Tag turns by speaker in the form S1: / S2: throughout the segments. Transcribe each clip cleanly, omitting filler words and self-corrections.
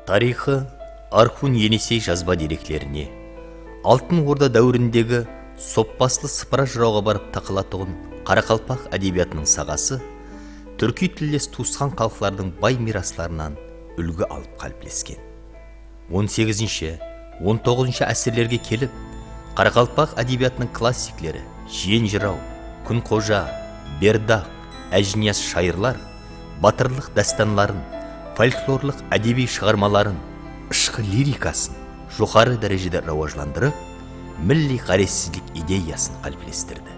S1: Тарихы Архун Енисей жазба деректеріне, Алтын Орда дәуіріндегі соппаслы сыпыра жырауға барып тақылатұғын Қарақалпақ әдебиятының сағасы, түркі тілдес туысқан халықтардың бай мирасларынан үлгі алып қалыптаскен. 18-19 әсірлерге келіп, Қарақалпақ әдебиятының классиклері Жиен жырау, Күнқожа, Бердақ, Әжнияз шайырлар батырлық дәстанларын, фольклорлық әдеби шығармаларын, ішкі лирикасын жоғары дәрежеде рауажландырып, милли ғаресіздік идеясын қалыптастырды.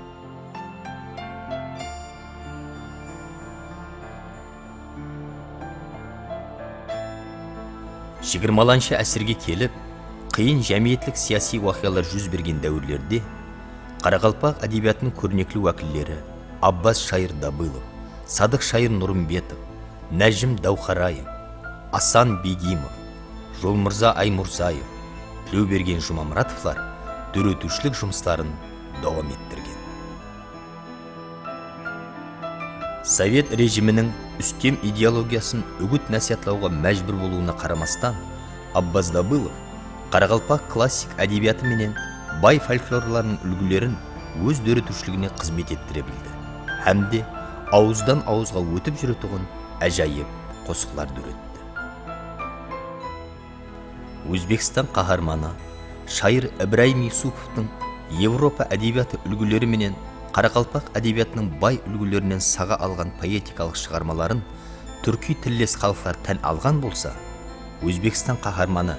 S1: Жиырмаланшы әсірге келіп, қиын жәмиетлік сияси уақиғалар жүз берген дәуірлерде Қарақалпақ әдебиятының көрнеклі уәкілдері Аббас Шайыр Дабылов, Садық Шайыр Нұрымбетов, Нәжім Дауқараев, Асан Бегимов, Жолмырза Аймұрзаев, Тілеуберген Жұмамұратовлар дөретушілік жұмыстарын давам еттірген. Совет режимінің үстем идеологиясын үгіт насихатлауға мәжбүр болуына қарамастан, Аббас Дабылов Қарақалпақ классик әдебиеті менен бай фольклорларының үлгілерін өз дөретушілігіне қызмет еттіре білді. Әмде ауыздан ауызға өтіп жүретұғын әжайып қосықлар дөретті. Өзбекстан қаһарманы шайыр Ибраим Юсуповтың Европа әдебиеті үлгілері менен Қарақалпақ әдебиетінің бай үлгілерінен саға алған поэтикалық шығармаларын түркі тілдес халықтар тән алған болса, Өзбекстан қаһарманы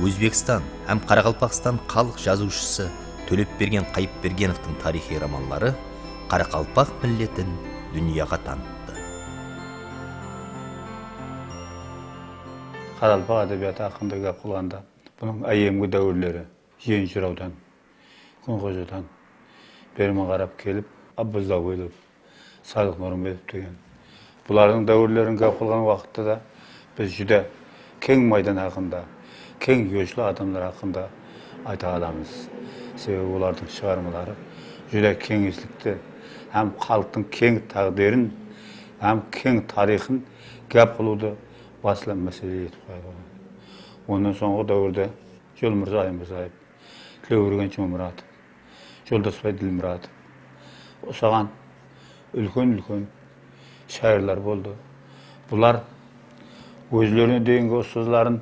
S1: Өзбекстан һәм Қарақалпақстан халық жазушысы Төлепберген Қайыпбергеновтың тарихи романлары Қарақалпақ миллетін дүнияға танытты.
S2: Қарақалпақ әдебиеті ақындыға қылғанда, бұның әйемгі дәуірлері Жиен жыраудан, Күнқожадан берімен қарап келіп, Аббас Дабылов, Садық Нұрымбетов деген. Бұлардың дәуірлерін кеп қылған уақытта да біз жүдә кең майдан ақында, кең өшлі адамдар ақында айта аламыз. Себебі олардың шығармалары жүдә кеңешлікті, әм халықтың кең тағдерін, әм кең тарихын кеп қылуды басылан мәселе етіп қойды. Ондан соңғы дәуірде Жолмырза Аймұрзаев, Тілеуберген Жұмамұратов, Жолдасбай Ділмұратов, осаған үлкен шайырлар болды. Бұлар өзлеріне дейінгі ұстазларын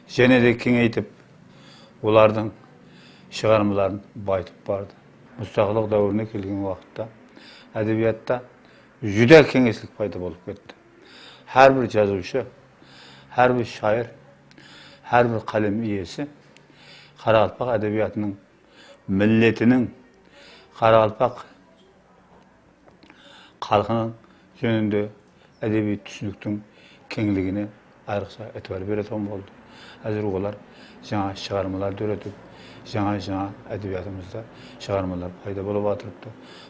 S2: және де кеңейтіп, олардың шығармаларын байтып барды. Мұстақылық дәуіріне келген уақытта әдебиетта жүдә кеңешлік пайда болып кетті. Әрбір жазушы, әрбір шайыр, әрбір қалем иесі Қарақалпақ әдебиетінің миллетінің, Қарақалпақ халқының жөнінде әдеби түсініктің кеңлігіне айрықша этибар беретін болды. Әзір олар жаңа шығармалар дөретіп, жаңа әдебиетімізде шығармалар пайда болып атырыпты.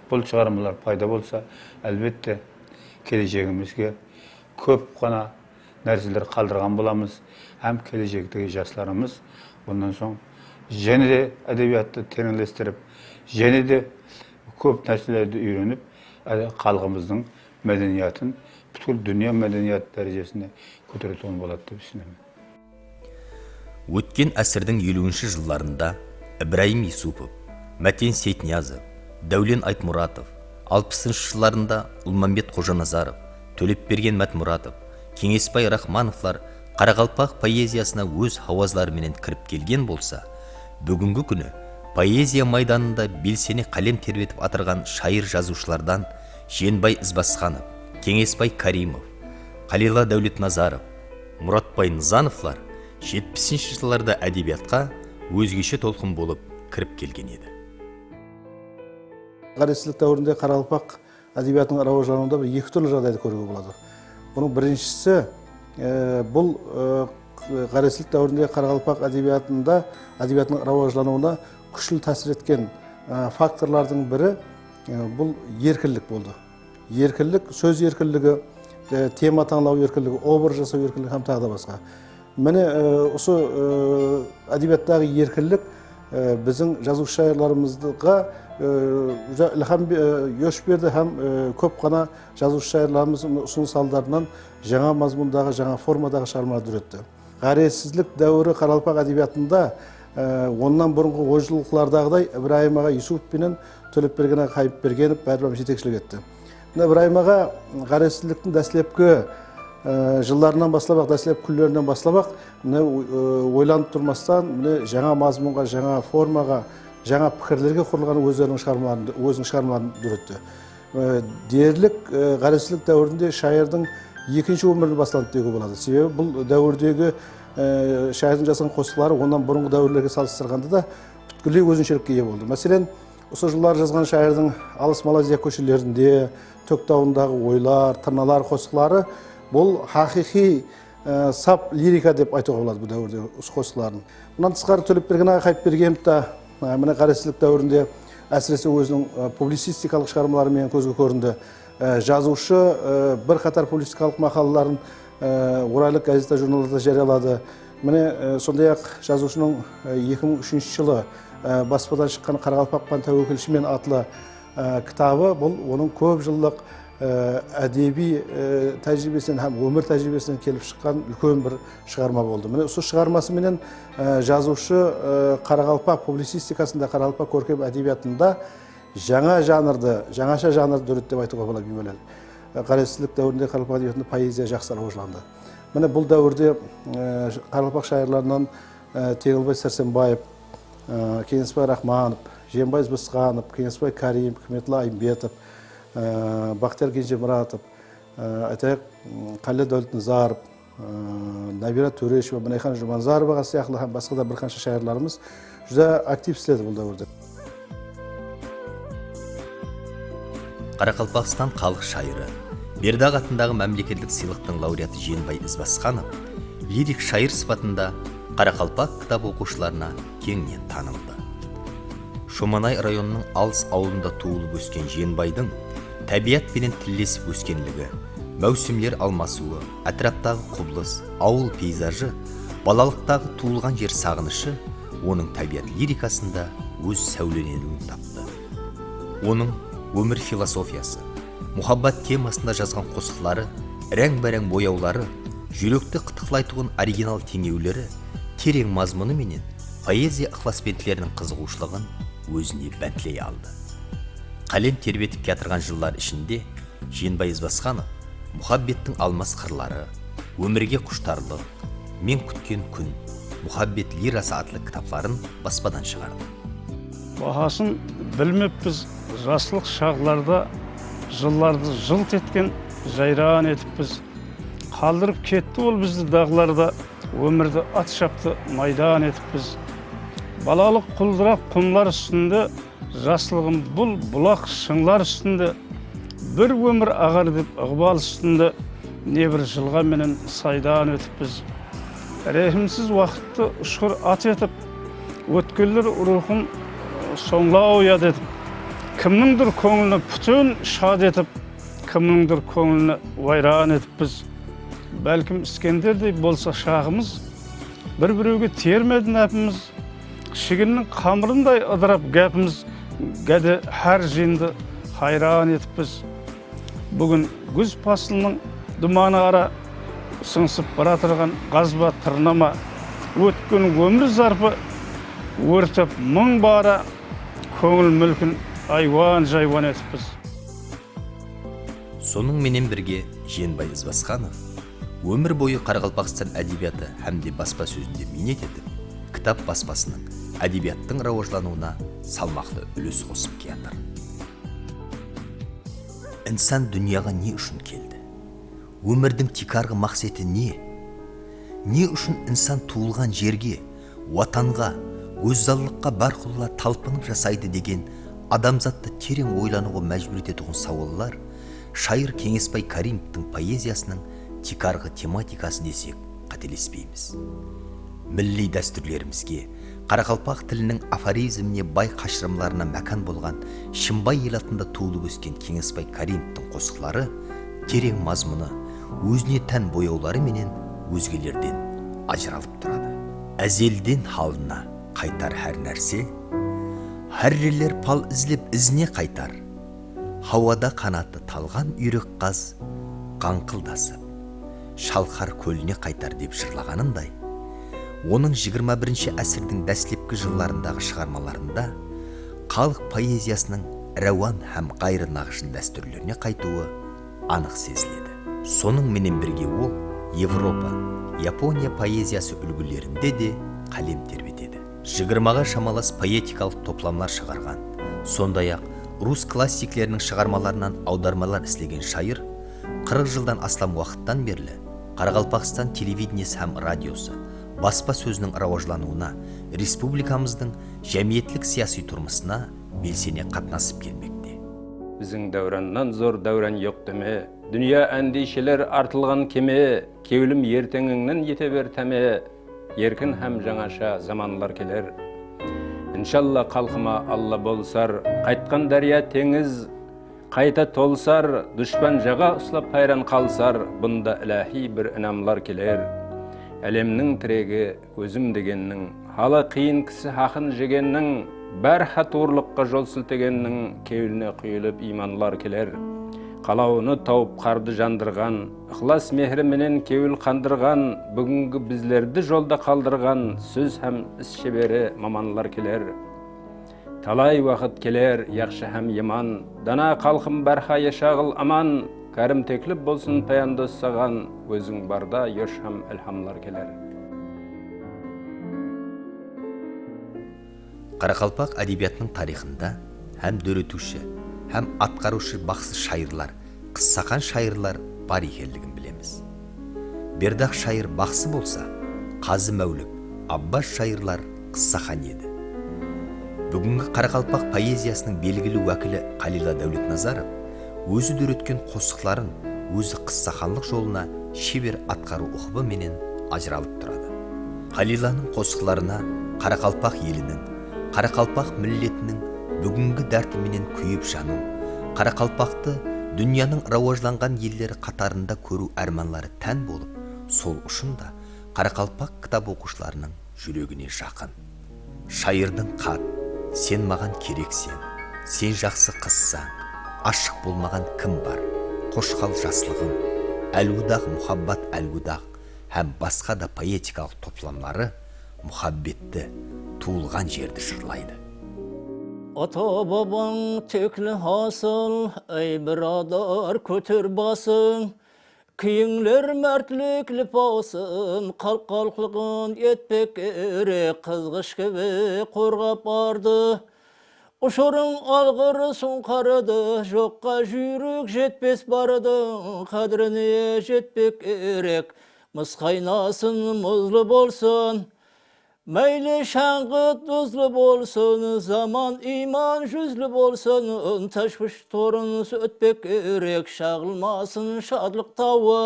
S2: Бұл шығармалар пайда болса, әлбетте келешегімізге көп қана нәрселер қалдырған боламыз. Әм келешектегі жастарымыз бұндан соң және де әдебиетті тереңдестіріп, және де көп нәрселерді үйреніп, халқымыздың мәдениетін бүткіл дүние мәдениет дәрежесіне көтеретін болады деп düşünемін.
S1: Өткен әсірдің 50-ші жылларында Ибраим Юсупов, Мәтен Сейтниязов, Дәулен Айтмұратов, 60-ші жылларында Ұлмамбет Қожаназаров, Төлепберген Мәтмұратов, Кеңесбай Рахмановлар Қарақалпақ поэзиясына өз хауазларыменен кіріп келген болса, бүгінгі күні поэзия майданында белсене қалем тербетіп атырған шайыр жазушылардан Женбай Ізбасханов, Кеңесбай Каримов, Қалила Дәулетназаров, Мұратбай Нызановлар 70-ші жылдарда әдебиетқа өзгеше толқын болып кіріп келген еді.
S3: Ғаресіздік дәуірінде Қарақалпақ әдебиетінің рауаждануында екі түрлі жағдайды көруге болады. Бұның біріншісі бұл ғаресіздік дәуірінде Қарақалпақ әдебиетінің рауаждануына күшті тәсір еткен факторлардың бірі бұл еркіндік болды. Еркіндік, сөз еркіндігі, тема таңдау еркіндігі, образ жасау еркіндігі һәм тағы да басқа. Міне осы әдебиеттегі еркіндік біздің жазушы шайырларымызға ilham yoş berdi hem köp qana жазушы шайырларымыздың ұсыныс алдарынан жаңа мазмундағы, жаңа формадағы шығармалар үретті. ғаресіздік дәуірі Қарақалпақ әдебиятында ондан бұрынғы ойшылықлардағыдай Ибраим аға Юсупов пенен Төлепберген аға Қайыпбергенов бәрі жетекшілік етті. Мына Ибраим аға ғаресіздіктің дәслепкі жылдарынан бастап, дәслеп күндерінен бастап, ойланып тұрмастан жаңа мазмұнға, жаңа формаға, жаңа пікірлерге құрылған өзінің шығармаларын дүретті. Дерлік ғаресіздік дәуірінде шайырдың екінші өмірі басталды деуге болады. Себебі бұл дәуірдегі шайырдың жазған қосылары ондан бұрынғы дәуірлерге салыстырғанда да бүткілдей өзіншелікке ие болды. Мәселен, осы жылдар жазған шайырдың Алыс Малайзия көшелерінде, Төктауындағы ойлар, тырналар қосылары бұл хақиқи сап лирика деп айтуға болады бұл дәуірдегі қосыларын. Мұнан тысқары Төлепберген аға Қайыпбергенов та мына ғаресіздік дәуірінде әсіресе өзінің публицистикалық шығармаларымен көзге көрінді. Жазушы бірқатар публицистикалық мақалаларын орайлық газета журналдарда жариялады. Міне сондай-ақ жазушының 2003 жылы баспадан шыққан Қарақалпақпан тәуекелшімен атлы кітабы бұл оның көп жылдық әдеби тәжірибесінен һәм өмір тәжірибесінен келіп шыққан үлкен бір шығарма болды. Міне осы шығармасыменен жазушы Қарақалпақ публицистикасында, Қарақалпақ көркем әдебиятында жаңа жанрды, жаңаша жанрды дүрет деп айтуға болады беймәлел. Ғаресіздік дәуірінде Қарақалпақ әдебиетінде поэзия жақсы рауыжланды. Міне бұл дәуірде Қарақалпақ шайырларынан Теңелбай Сәрсенбаев, Кеңесбай Рахманов, Жиенбай Ізбасқанов, Кеңесбай Карим, Қыметлы Айымбетов, Бақтияр Кенжемұратов, Қали Дәулетназаров, Набира Төрешева, Мінайхан Жұманзарова сияқты басқа да бірқанша шайырларымыз жүзі актив істеді бұл дәуірде.
S1: Қарақалпақстан халық шайыры Бердақ атындағы мемлекеттік сыйлықтың лауреаты Жиенбай Ізбасқанов лирик шайыр сипатында Қарақалпақ кітап оқушыларына кеңінен танылды. Шоманай районының алыс ауылында туылып өскен Жиенбайдың табиатпенен тілдесіп өскенлігі, мәусімлер алмасуы, әтраптағы құбылыс, ауыл пейзажы, балалықтағы туылған жер сағынышы оның табиат лирикасында өз сәуленелігін тапты. Оның өмір философиясы, мұхаббат темасында жазған қосықлары, рәң-бәрәң бояулары, жүректі қытықлайтуын оригинал теңеулері, терең мазмұны менен поэзия ықыласпентлерінің қызығушылығын өзіне бәнтлей алды. Қалем тербетіп кетірған жылдар ішінде Жиенбай Ізбасқанов мұхаббеттің алмас қырлары, өмірге құштарлық, мен күткен күн, мұхаббет лирасы атлы кітапларын баспадан шығарды.
S4: Бағасын білмеппіз, жасылық шағларда жылларды жылт еткен жайран етіппіз. Қалдырып кетті ол бізді дағларда, өмірді ат шапты майдан етіппіз. Балалық құлдырап құмлар үстінде, жасылығым бұл бұлақ шыңлар үстінде, бір өмір ағар деп ығбал үстінде, не бір жылға менен сайдан өтіппіз. Рехімсіз уақытты ұшқыр ат етіп, өткелдер рухын соңлау яд етіп, кімніңдір көңіліні бүтін шад етіп, кімніңдір көңіліні вайран етіппіз. Бәлкім Іскендердей болса шағымыз, бір-біреуге термеді нәпіміз, кішігіннің қамырындай ыдырап гәпіміз, гәді әр жиынды хайран етіппіз. Бүгін күз пасылының думаны ара сыңсып баратырған ғазба тырнама, өткен өмір зарпы өртіп мың бара, көңіл мүлкін айван жайван етіппіз.
S1: Соның менен бірге Жиенбай Ізбасқанов өмір бойы Қарақалпақстан әдебиеті һәмде баспа сөзінде минет етіп, кітап баспасының әдебиеттің рауажлануына салмақты үлес қосып келді. Инсан дүнияға не үшін келді? Өмірдің тикарғы мақсеті не? Не үшін инсан туылған жерге, ватанға, өздаллыққа барқұлла талпынып жасайды деген адамзатты терең ойлануға мәжбүр ететін сауаллар шайыр Кеңесбай Каримовтың поэзиясының тикарғы тематикасы десек қателеспейміз. Милли дәстүрлерімізге, Қарақалпақ тілінің афоризміне бай қашырымларына мәкан болған Шымбай ел атында туылып өскен Кеңесбай Каримовтың қосықлары терең мазмұны, өзіне тән бояулары менен өзгелерден ажыралып тұрады. Әзелден халына қайтар әр нәрсе, әррелер пал ізлеп ізіне қайтар. Хауада қанаты талған үйрек қаз, қаңқылдасып, шалқар көліне қайтар деп жырлағанындай, Оның 21 әсірдің дәслепкі жылларындағы шығармаларында халық поэзиясының рәуан һәм ғайры нағшын дәстүрлеріне қайтуы анық сезіледі. Соның менен бірге ол Европа, Япония поэзиясы үлгілерінде де қалем тербетеді. 20-ға шамалас поэтикалық топламлар шығарған, сондай-ақ рус классиклерінің шығармаларынан аудармалар істеген шайыр 40 жылдан астам уақыттан берлі Қарақалпақстан телевидениесі һәм радиосы баспа сөзінің рауажлануына, республикамыздың жәмиетлік сияси тұрмысына белсене қатынасып келмекте.
S5: Біздің дәураннан зор дәуран жоқ деме, дүния әндейшелер артылған кеме, кеулім ертеңіңнен ете бер тәме, еркін һәм жаңаша заманлар келер. Иншалла қалқыма Алла болсар, қайтқан дария теңіз, қайта толсар, дүшпан жаға ұслап пайран қалсар, бұнда иләһи бір інамлар келер. Әлемнің тірегі өзім дегеннің, халы қиын кісі хақын жегеннің, бәр хатурлыққа жол сілтегеннің, кеуіліне құйылып иманлар келер. Қалауыны тауып қарды жандырған, ықлас мехіріменен кеуіл қандырған, бүгінгі біздерді жолда қалдырған, сөз һәм іс шебері маманлар келер. Талай уақыт келер, яқшы һәм яман, дана қалқым бәрха ешағыл аман, кәрім текліп болсын паяндос саған, өзің барда еш һәм әлхамлар келер.
S1: Қарақалпақ әдебиетінің тарихында һәм дөретуші, һәм атқарушы бақсы шайырлар, қыссақан шайырлар бар екенлігін білеміз. Бердақ шайыр бақсы болса, Қазы Мәулік, Аббас шайырлар қыссақан еді. Бүгінгі Қарақалпақ поэзиясының белгілі уәкілі Қалила Дәулетназаров өзі дөреткен қосықларын өзі қыссақанлық жолына шебер атқару ұқыбы менен ажыралып тұрады. Қалиланың қосықларына Қарақалпақ елінің, Қарақалпақ миллетінің бүгінгі дәртіменен күйіп жану, Қарақалпақты дүнияның рауажланған елдері қатарында көру әрманлары тән болып, сол ұшында Қарақалпақ кітап оқушыларының жүрегіне жақын. Шайырдың қат, сен маған керексен, сен жақсы қыссаң, ашық болмаған кім бар, қошқал жаслығым, әлгудағы мұхаббат әлгудағы һәм басқа да поэтикалық топламлары мұхаббетті, туылған жерді жырлайды.
S6: Ата бабаң теклі хасыл, әй бірадар көтер басың, күйіңлер мәртліклі пасын, қалқалқлығын етпек әрек, қызғыш кебе қорғап барды. Ұшырың алғыры сұңқарыды, жоққа жүйрік жетпес барды, қадіріне жетпек әрек, мұз қайнасын мұзлы болсын. Мәйлі шаңғыт тұзлы болсын, заман иман жүзлі болсын, ташвыш торын өтпек керек, шағылмасын шадлық тауы.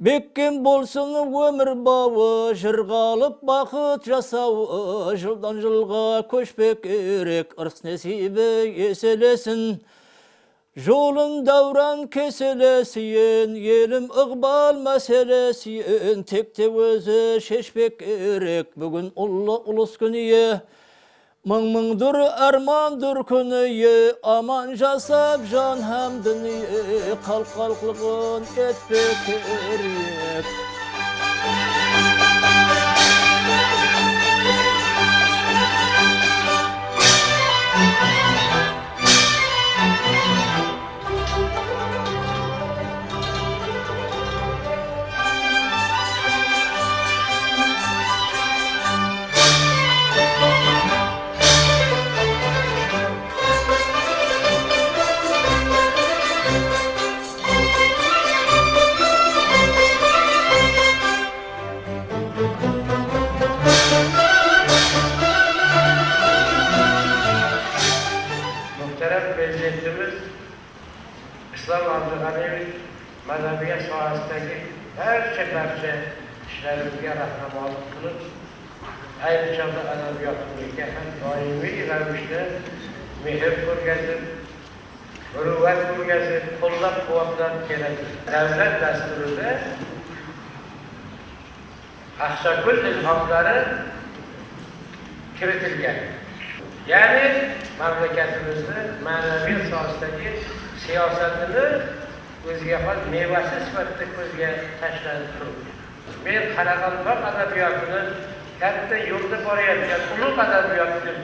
S6: Беккен болсын өмір бауы, жырғалып бақыт жасауы, жылдан жылға көшпек керек, ырыс несібі еселесін. Жолын дәуран кеселесін, елім ұғбал мәселесін, текте өзі шешпек керек, бүгін ұлы ұлыс күніе. Мың-мыңдыр әрмандыр күніе, аман жасап жан һәм дүние, қалқалқлығын етпек керек.
S7: İslam Abdülhamid Mədəniyyət sahəsindəki bərçə işlərimizə rəhməmanlıq qılıb, aynı zamanda ədəbiyyatımızda həm daimi rəvişdə mehr görgəzib, mürüvvət görgəzib, qollab quvvatlab gələcək. Dövlət dəsturunda Axşakül ilhamları kiritilgan. Yani memleketimizde mənəviyyat sahəsindəki siyasətini özgə xal meyvəsi sifətdə gözgə təşkil turur. Men Qaraqalpoq adabiyotini katta yo'lda borayotgan ulug' adabiyot deb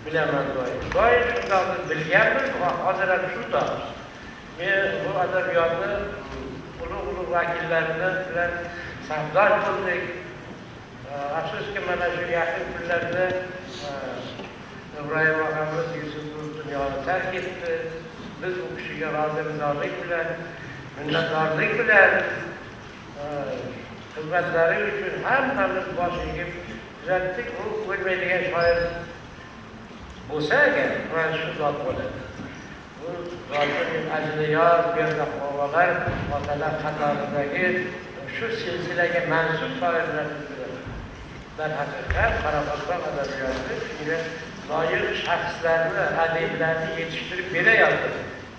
S7: bilaman doim. Doim shundoqni bilganmiz va hozir ham shundoq. Men bu adabiyotni ulug' vakillarini bilan savdosh bo'ldik. Afsuski mana shu yaqin kunlarda Ibrohim og'amiz Yusuf dunyoni tark etdi. Biz u kishiga rozimizorlik bilan, minnatdorlik bilan xizmatlari uchun hammamiz bosh egib kuzatdik. U o'lmaydigan shoir bo'lsa agar, mana shu zot bo'ladi. Bu zotning ajliyor, berdaqovalar, otalar qatoridagi shu silsilaga mansub shoirlardir. Darhaqiqat Qaraqalpoq adabiyoti shunga loyiq shaxslarni, adiblarni yetishtirib berayapti.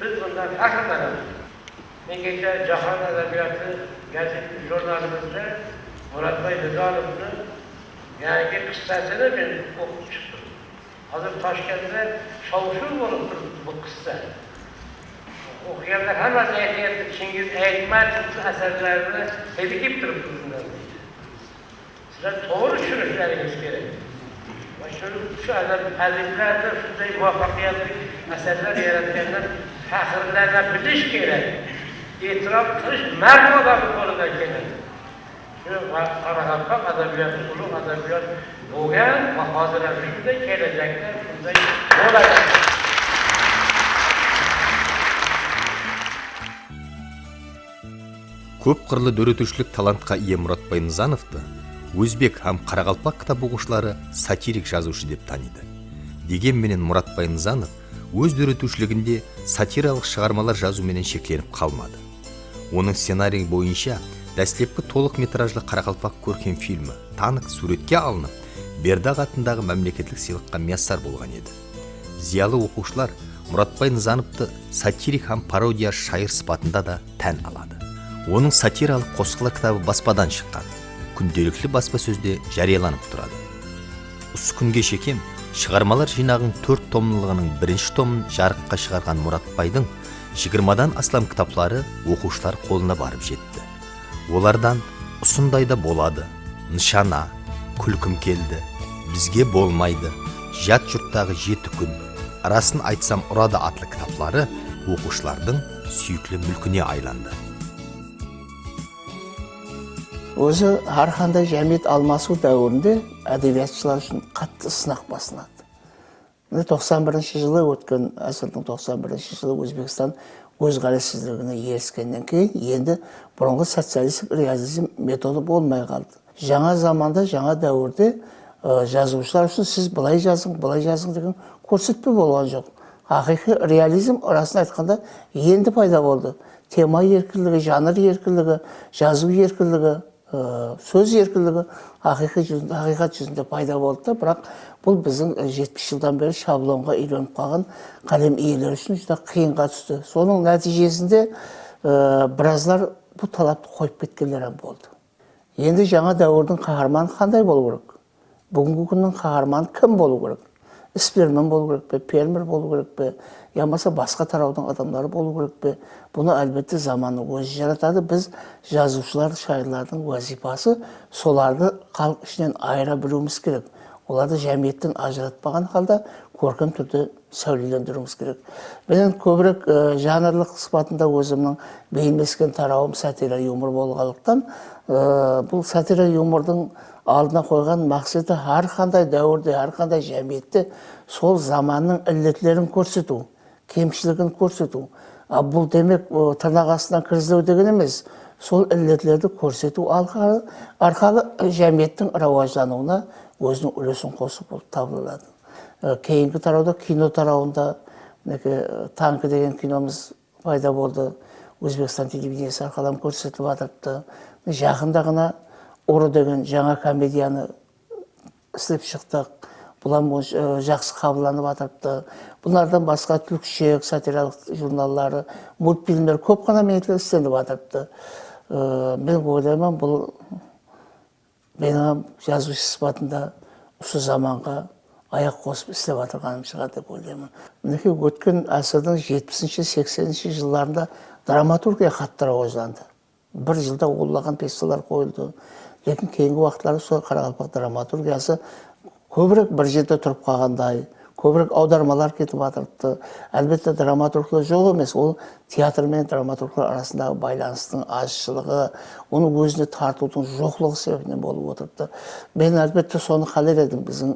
S7: Biz bundan faxrlanamiz. Men kecha Jahon adabiyoti gazeta jurnalimizda Murodboy Nizorovni yangi qissasini men o'qib chiqdim. Hozir Toshkentda shov-shuv bo'lib turibdi bu qissa. O'qiganlar hammasi aytyapti, Chingiz Aytmatovning asarlarini hedikib turibdi bundan. Sizlar to'g'ri tushunishlaringiz kerak. Va shu adiblarda shunday muvaffaqiyatli asarlar yaratganlar faxrlanib bilish kerak. E'tirof qilish mard odamning qo'lidan keladi. Shu Qaraqalpoq adabiyoti ulug' adabiyot bo'lgan va hozir ham shunday, kelajakda shunday bo'ladi.
S1: Көп қырлы дөретушілік талантқа ие Мұратбай Нызановты өзбек һәм Қарақалпақ кітап оқушылары сатирик жазушы деп таниды. Дегенменен Мұратбай Нызанов өз дөретушілігінде сатиралық шығармалар жазуменен шекленіп қалмады. Оның сценарий бойынша дәстепкі толық метражлы Қарақалпақ көркем фильмі танық суретке алынып, Бердақ атындағы мемлекеттік сыйлыққа мияссар болған еді. Зиялы оқушылар Мұратбай Нызановты сатирик һәм пародия шайыр сыпатында да тән алады. Оның сатиралық қосқылы кітабы баспадан шыққан, күнделікті баспасөзде жарияланып тұрады. Осы күнге шекем шығармалар жинағының 4 томлылығының 1-ші томын жарыққа шығарған Мұратбайдың 20-дан астам кітаплары оқушылар қолына барып жетті. Олардан «Ұсындайда болады», «Нышана», «Күлкім келді», «Бізге болмайды», «Жат жұрттағы 7 күн», «Арасын айтсам ұрады» атлы кітаплары оқушылардың сүйіклі мүлкіне айланды.
S8: Өзі әрқандай жәмиет алмасу дәуірінде әдебиетшілер үшін қатты сынақ басылады. 91 жылы өткен ғасырдың 91 жылы Өзбекстан өз ғаресіздігіне еріскеннен кейін енді бұрынғы социалистік реализм методы болмай қалды. Жаңа заманда, жаңа дәуірде жазушылар үшін сіз былай жазың деген көрсетпе болған жоқ. Ақиқи реализм арасын айтқанда енді пайда болды. Тема еркіндігі, жанр еркіндігі, жазу еркіндігі, сөз еркіндігі ақиқат жүзінде пайда болды. Бірақ бұл біздің 70 жылдан бері шаблонға үйреніп қалған қалем иелері үшін жүзде қиынға түсті. Соның нәтижесінде біразлар бұл талапты қойып кеткендер болды. Енді жаңа дәуірдің қаһарманы қандай болу керек? Бүгінгі күннің қаһарманы кім болу керек? Іспермен болу керек пе, фермер болу керек пе, ямаса басқа тараудың адамдары болу керек пе? Бұны әлбетте заманы өзі жаратады. Біз жазушылар, шайырлардың вазипасы соларды халық ішінен айыра білуіміз керек. Оларды жәмиеттен ажыратпаған халда көркем түрде сәулелендіруіміз керек. Мен көбірек жанрлық сыпатында өзімнің бейнелескен тарауым сатира юмор болғандықтан, бұл сатира юмордың алдына қойған мақсаты әрқандай дәуірде, әрқандай жәмиетте сол заманның іллетлерін көрсету, кемшілігін көрсету. Бұл демек тырнақ астынан кіргізу деген емес. Сол іллетлерді көрсету арқылы жәмиеттің рауаждануына өзінің үлесін қосып болып табылады. Кейінгі тарауда, кино тарауында «Танкі» деген киномыз пайда болды. Өзбекстан телевидениесі арқылы көрсетіліп жатырды. Жақында ғана «Ұры» деген жаңа комедияны істеп шықтық. Бұлар жақсы қабылданып жатырды. Бұлардан басқа түркше сатиралық журналдары, мультфильмдер көп қана менетлер істеліп жатырды. Мен ойлаймын, бұл менің жазушы сыпатында осы заманға аяқ қосып істеп жатырғаным шығар деп ойлаймын. Мінекей өткен ғасырдың 70-80 жылдарында драматургия қатты рауажданды. Бір жылда ондаған пьесалар қойылды. Lekin keyingi vaqtlarda сол Қарақалпақ драматургиясы көбірек бір жерде тұрып қалғандай, көбірек аудармалар кетіп жатырды. Әлбетте драматургтар жоқ емес, ол театр мен драматургтар арасындағы байланыстың азшылығы, оны өзіне тартудың жоқлығы себебінен болып отырды. Мен әлбетте соны қалар едім, біздің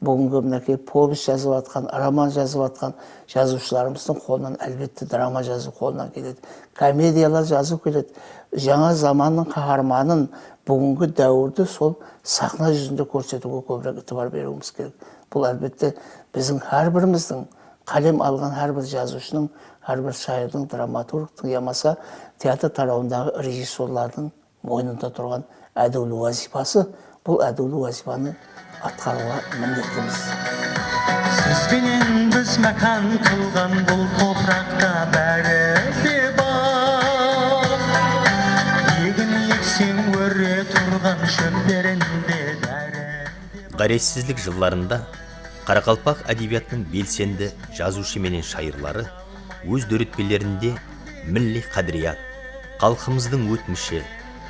S8: бүгінгі мінекей повесть жазып жатқан, роман жазып жатқан жазушыларымыздың қолынан әлбетте драма жазу қолынан келеді. Комедиялар жазу келеді. Жаңа заманның қаһарманын бүгінгі дәуірді сол сахна жүзінде көрсетуге көбірек итибар беруіміз керек. Бұл әлбетте біздің әрбіріміздің, қалем алған әрбір жазушының, әрбір шайырдың, драматургтың, ямаса театр тарауындағы режиссерлардың мойнында тұрған әдеулі вазифасы. Бұл әдеулі вазифаны атқаруға міндеттіміз.
S9: Сізбенен біз мәкан қылған бұл топырақта бәрі де бар. Егін ексең өре тұрған шөптерінде дәрі.
S1: Ғаресіздік жылларында Қарақалпақ әдебиятының белсенді жазушы менен шайырлары өз дөретпелерінде милли қадрият, халқымыздың өтміші,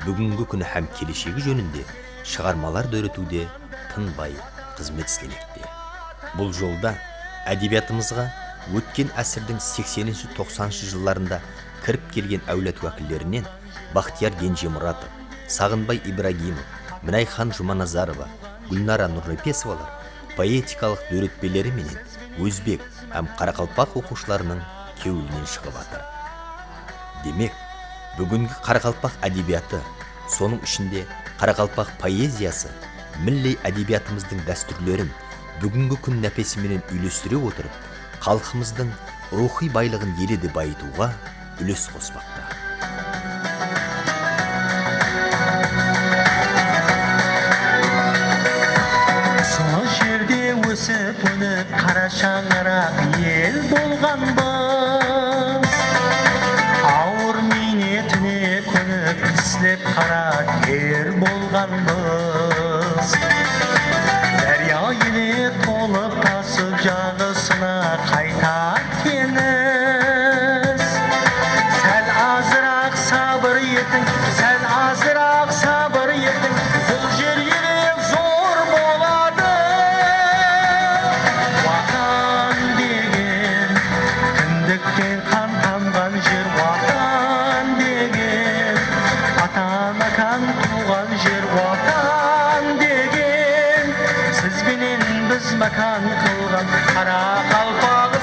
S1: бүгінгі күні һәм келешегі жөнінде шығармалар дөретуде тынбай қызмет істемекте. Бұл жолда әдебиятымызға өткен әсірдің 80-90 жылларында кіріп келген әулет уәкілдерінен Бахтияр Генжемұратов, Сағынбай Ибрагимов, Мінайхан Жұманазарова, Гүлнара Нұррепесовалар поэтикалық дөретпелері менен өзбек һәм Қарақалпақ оқушыларының кеуілінен шығып жатыр. Демек, бүгінгі Қарақалпақ әдебиеті, соның ішінде Қарақалпақ поэзиясы, милли әдебиятымыздың дәстүрлерін бүгінгі күн нәпесіменен үйлестіре отырып, халқымыздың рухи байлығын еледі байытуға үлес қоспақта.
S9: Сол жерде өсіп өніп қара шаңырақ ел болғанбыз. Ауыр минетіне көніп тіслеп қара ер болғанбыз. Дәрия еле толып тасып жағысына қайта теңіз. Сәл азырақ сабыр етің, сәл азырақ сабыр етің, бұл жер ерек зор болады. Ватан деген кіндіктен қан тамған жер, ватан деген ата-анадан туған жер, ватан деген сізбенен біз мәкан қылған Қарақалпақ